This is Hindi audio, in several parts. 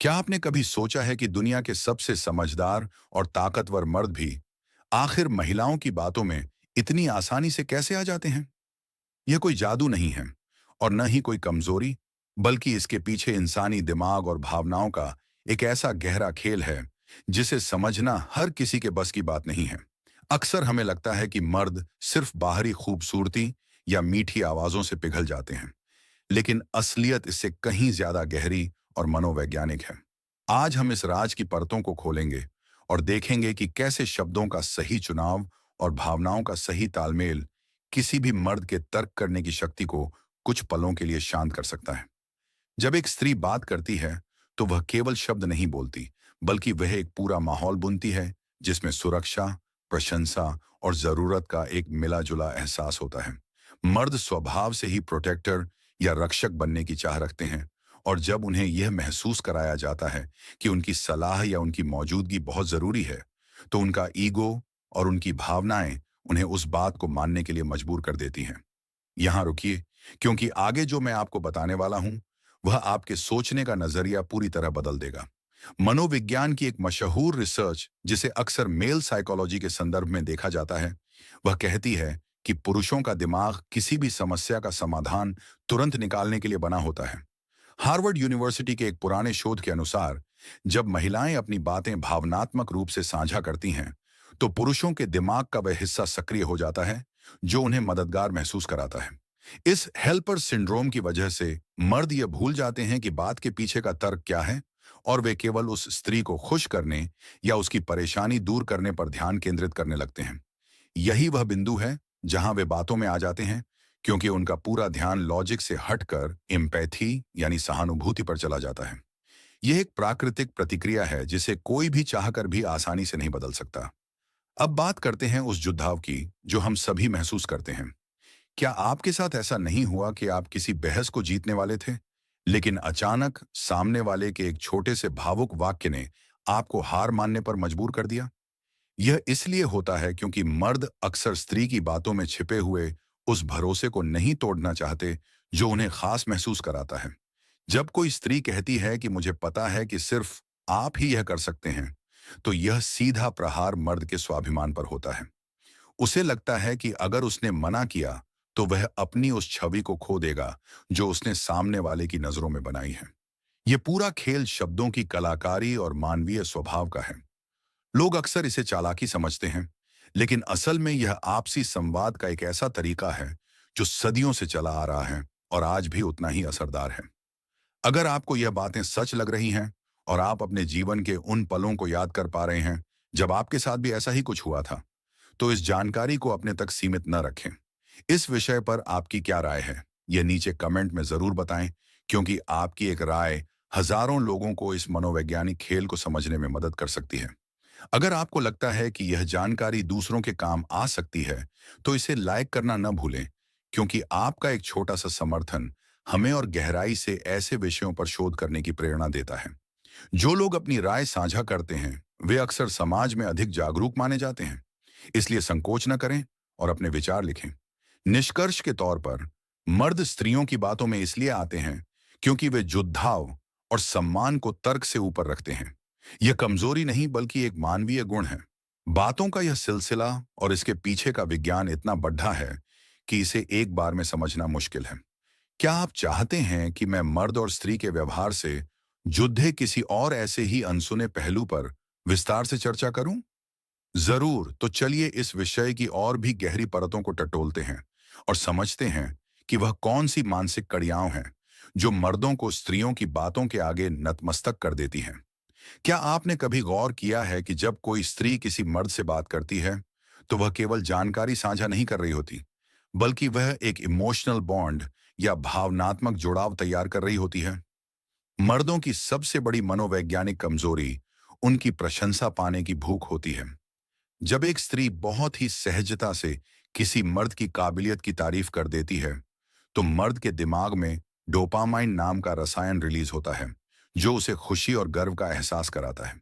क्या आपने कभी सोचा है कि दुनिया के सबसे समझदार और ताकतवर मर्द भी आखिर महिलाओं की बातों में इतनी आसानी से कैसे आ जाते हैं? यह कोई जादू नहीं है और न ही कोई कमजोरी, बल्कि इसके पीछे इंसानी दिमाग और भावनाओं का एक ऐसा गहरा खेल है जिसे समझना हर किसी के बस की बात नहीं है। अक्सर हमें लगता है कि मर्द सिर्फ बाहरी खूबसूरती या मीठी आवाजों से पिघल जाते हैं, लेकिन असलियत इससे कहीं ज्यादा गहरी और मनोवैज्ञानिक है। आज हम इस राज की परतों को खोलेंगे और देखेंगे कि कैसे शब्दों का सही चुनाव और भावनाओं का सही तालमेल किसी भी मर्द के तर्क करने की शक्ति को कुछ पलों के लिए शांत कर सकता है। जब एक स्त्री बात करती है, तो वह केवल शब्द नहीं बोलती, बल्कि वह एक पूरा माहौल बुनती है जिसमें सुरक्षा, प्रशंसा और जरूरत का एक मिला जुला एहसास होता है। मर्द स्वभाव से ही प्रोटेक्टर या रक्षक बनने की चाह रखते हैं, और जब उन्हें यह महसूस कराया जाता है कि उनकी सलाह या उनकी मौजूदगी बहुत जरूरी है, तो उनका ईगो और उनकी भावनाएं उन्हें उस बात को मानने के लिए मजबूर कर देती हैं। यहां रुकिए, क्योंकि आगे जो मैं आपको बताने वाला हूं, वह आपके सोचने का नजरिया पूरी तरह बदल देगा। मनोविज्ञान की एक मशहूर रिसर्च, जिसे अक्सर मेल साइकोलॉजी के संदर्भ में देखा जाता है, वह कहती है कि पुरुषों का दिमाग किसी भी समस्या का समाधान तुरंत निकालने के लिए बना होता है। हार्वर्ड यूनिवर्सिटी के एक पुराने शोध के अनुसार, जब महिलाएं अपनी बातें भावनात्मक रूप से साझा करती हैं, तो पुरुषों के दिमाग का वह हिस्सा सक्रिय हो जाता है जो उन्हें मददगार महसूस कराता है। इस हेल्पर सिंड्रोम की वजह से मर्द ये भूल जाते हैं कि बात के पीछे का तर्क क्या है, और वे केवल उस स्त्री को खुश करने या उसकी परेशानी दूर करने पर ध्यान केंद्रित करने लगते हैं। यही वह बिंदु है जहां वे बातों में आ जाते हैं, क्योंकि उनका पूरा ध्यान लॉजिक से हटकर एम्पैथी यानी सहानुभूति पर चला जाता है। यह एक प्राकृतिक प्रतिक्रिया है जिसे कोई भी चाहकर भी आसानी से नहीं बदल सकता। अब बात करते हैं उस जुद्धाव की जो हम सभी महसूस करते हैं। क्या आपके साथ ऐसा नहीं हुआ कि आप किसी बहस को जीतने वाले थे, लेकिन अचानक सामने वाले के एक छोटे से भावुक वाक्य ने आपको हार मानने पर मजबूर कर दिया? यह इसलिए होता है क्योंकि मर्द अक्सर स्त्री की बातों में छिपे हुए उस भरोसे को नहीं तोड़ना चाहते जो उन्हें खास महसूस कराता है। जब कोई स्त्री कहती है कि मुझे पता है कि सिर्फ आप ही यह कर सकते हैं, तो यह सीधा प्रहार मर्द के स्वाभिमान पर होता है। उसे लगता है कि अगर उसने मना किया, तो वह अपनी उस छवि को खो देगा जो उसने सामने वाले की नजरों में बनाई है। यह पूरा खेल शब्दों की कलाकारी और मानवीय स्वभाव का है। लोग अक्सर इसे चालाकी समझते हैं, लेकिन असल में यह आपसी संवाद का एक ऐसा तरीका है जो सदियों से चला आ रहा है और आज भी उतना ही असरदार है। अगर आपको यह बातें सच लग रही हैं और आप अपने जीवन के उन पलों को याद कर पा रहे हैं जब आपके साथ भी ऐसा ही कुछ हुआ था, तो इस जानकारी को अपने तक सीमित न रखें। इस विषय पर आपकी क्या राय है, यह नीचे कमेंट में जरूर बताएं, क्योंकि आपकी एक राय हजारों लोगों को इस मनोवैज्ञानिक खेल को समझने में मदद कर सकती है। अगर आपको लगता है कि यह जानकारी दूसरों के काम आ सकती है, तो इसे लाइक करना न भूलें, क्योंकि आपका एक छोटा सा समर्थन हमें और गहराई से ऐसे विषयों पर शोध करने की प्रेरणा देता है। जो लोग अपनी राय साझा करते हैं, वे अक्सर समाज में अधिक जागरूक माने जाते हैं। इसलिए संकोच न करें और अपने विचार लिखें। निष्कर्ष के तौर पर, मर्द स्त्रियों की बातों में इसलिए आते हैं क्योंकि वे जुद्धाव और सम्मान को तर्क से ऊपर रखते हैं। यह कमजोरी नहीं, बल्कि एक मानवीय गुण है। बातों का यह सिलसिला और इसके पीछे का विज्ञान इतना बढ़ा है कि इसे एक बार में समझना मुश्किल है। क्या आप चाहते हैं कि मैं मर्द और स्त्री के व्यवहार से जुड़े किसी और ऐसे ही अनसुने पहलू पर विस्तार से चर्चा करूं? जरूर, तो चलिए इस विषय की और भी गहरी परतों को टटोलते हैं और समझते हैं कि वह कौन सी मानसिक कड़ियां हैं जो मर्दों को स्त्रियों की बातों के आगे नतमस्तक कर देती हैं। क्या आपने कभी गौर किया है कि जब कोई स्त्री किसी मर्द से बात करती है, तो वह केवल जानकारी साझा नहीं कर रही होती, बल्कि वह एक इमोशनल बॉन्ड या भावनात्मक जुड़ाव तैयार कर रही होती है। मर्दों की सबसे बड़ी मनोवैज्ञानिक कमजोरी उनकी प्रशंसा पाने की भूख होती है। जब एक स्त्री बहुत ही सहजता से किसी मर्द की काबिलियत की तारीफ कर देती है, तो मर्द के दिमाग में डोपामाइन नाम का रसायन रिलीज होता है, जो उसे खुशी और गर्व का एहसास कराता है।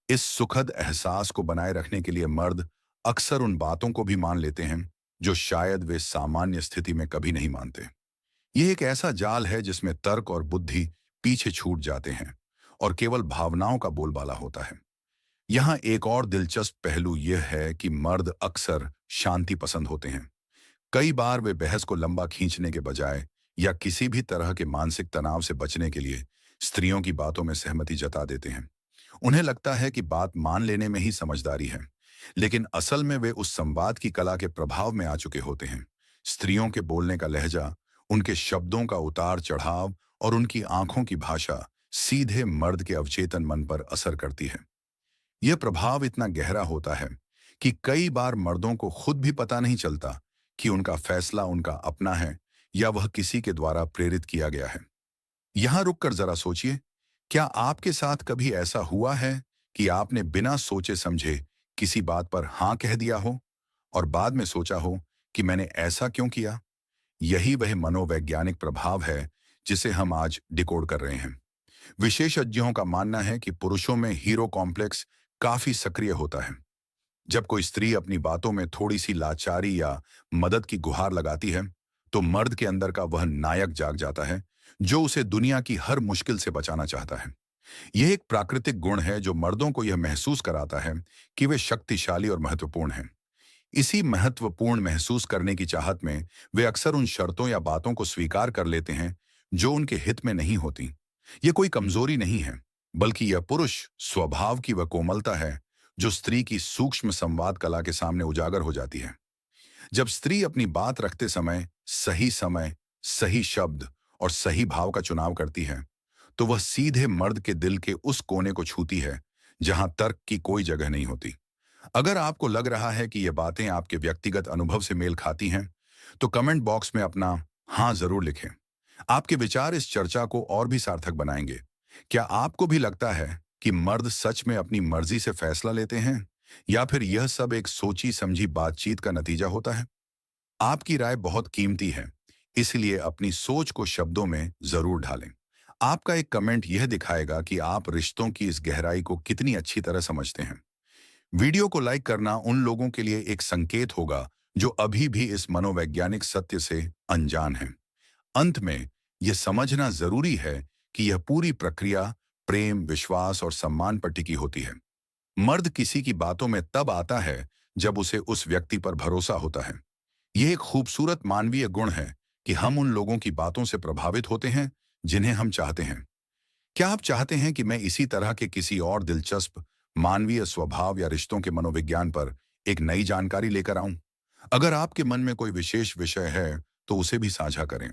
इस सुखद एहसास को बनाए रखने के लिए मर्द अक्सर उन बातों को भी मान लेते हैं जो शायद वे सामान्य स्थिति में कभी नहीं मानते। यह एक ऐसा जाल है जिसमें तर्क और बुद्धि पीछे छूट जाते हैं, और केवल भावनाओं का बोलबाला होता है। यहाँ एक और दिलचस्प पहलू यह है कि मर्द अक्सर शांति पसंद होते हैं। कई बार वे बहस को लंबा खींचने के बजाय या किसी भी तरह के मानसिक तनाव से बचने के लिए स्त्रियों की बातों में सहमति जता देते हैं। उन्हें लगता है कि बात मान लेने में ही समझदारी है, लेकिन असल में वे उस संवाद की कला के प्रभाव में आ चुके होते हैं। स्त्रियों के बोलने का लहजा, उनके शब्दों का उतार चढ़ाव और उनकी आंखों की भाषा सीधे मर्द के अवचेतन मन पर असर करती है। यह प्रभाव इतना गहरा होता है कि कई बार मर्दों को खुद भी पता नहीं चलता कि उनका फैसला उनका अपना है या वह किसी के द्वारा प्रेरित किया गया है। यहां रुककर जरा सोचिए, क्या आपके साथ कभी ऐसा हुआ है कि आपने बिना सोचे समझे किसी बात पर हां कह दिया हो और बाद में सोचा हो कि मैंने ऐसा क्यों किया? यही वह मनोवैज्ञानिक प्रभाव है जिसे हम आज डिकोड कर रहे हैं। विशेषज्ञों का मानना है कि पुरुषों में हीरो कॉम्प्लेक्स काफी सक्रिय होता है। जब कोई स्त्री अपनी बातों में थोड़ी सी लाचारी या मदद की गुहार लगाती है, तो मर्द के अंदर का वह नायक जाग जाता है जो उसे दुनिया की हर मुश्किल से बचाना चाहता है। यह एक प्राकृतिक गुण है जो मर्दों को यह महसूस कराता है कि वे शक्तिशाली और महत्वपूर्ण हैं। इसी महत्वपूर्ण महसूस करने की चाहत में वे अक्सर उन शर्तों या बातों को स्वीकार कर लेते हैं जो उनके हित में नहीं होती। यह कोई कमजोरी नहीं है, बल्कि यह पुरुष स्वभाव की वह कोमलता है जो स्त्री की सूक्ष्म संवाद कला के सामने उजागर हो जाती है। जब स्त्री अपनी बात रखते समय, सही शब्द और सही भाव का चुनाव करती है, तो वह सीधे मर्द के दिल के उस कोने को छूती है जहां तर्क की कोई जगह नहीं होती। अगर आपको लग रहा है कि ये बातें आपके व्यक्तिगत अनुभव से मेल खाती हैं, तो कमेंट बॉक्स में अपना हाँ जरूर लिखें। आपके विचार इस चर्चा को और भी सार्थक बनाएंगे। क्या आपको भी लगता है कि मर्द सच में अपनी मर्जी से फैसला लेते हैं, या फिर यह सब एक सोची समझी बातचीत का नतीजा होता है? आपकी राय बहुत कीमती है, इसलिए अपनी सोच को शब्दों में जरूर ढालें। आपका एक कमेंट यह दिखाएगा कि आप रिश्तों की इस गहराई को कितनी अच्छी तरह समझते हैं। वीडियो को लाइक करना उन लोगों के लिए एक संकेत होगा जो अभी भी इस मनोवैज्ञानिक सत्य से अनजान हैं। अंत में यह समझना जरूरी है कि यह पूरी प्रक्रिया प्रेम, विश्वास और सम्मान पर टिकी होती है। मर्द किसी की बातों में तब आता है जब उसे उस व्यक्ति पर भरोसा होता है। यह एक खूबसूरत मानवीय गुण है कि हम उन लोगों की बातों से प्रभावित होते हैं जिन्हें हम चाहते हैं। क्या आप चाहते हैं कि मैं इसी तरह के किसी और दिलचस्प मानवीय स्वभाव या रिश्तों के मनोविज्ञान पर एक नई जानकारी लेकर आऊं? अगर आपके मन में कोई विशेष विषय है तो उसे भी साझा करें।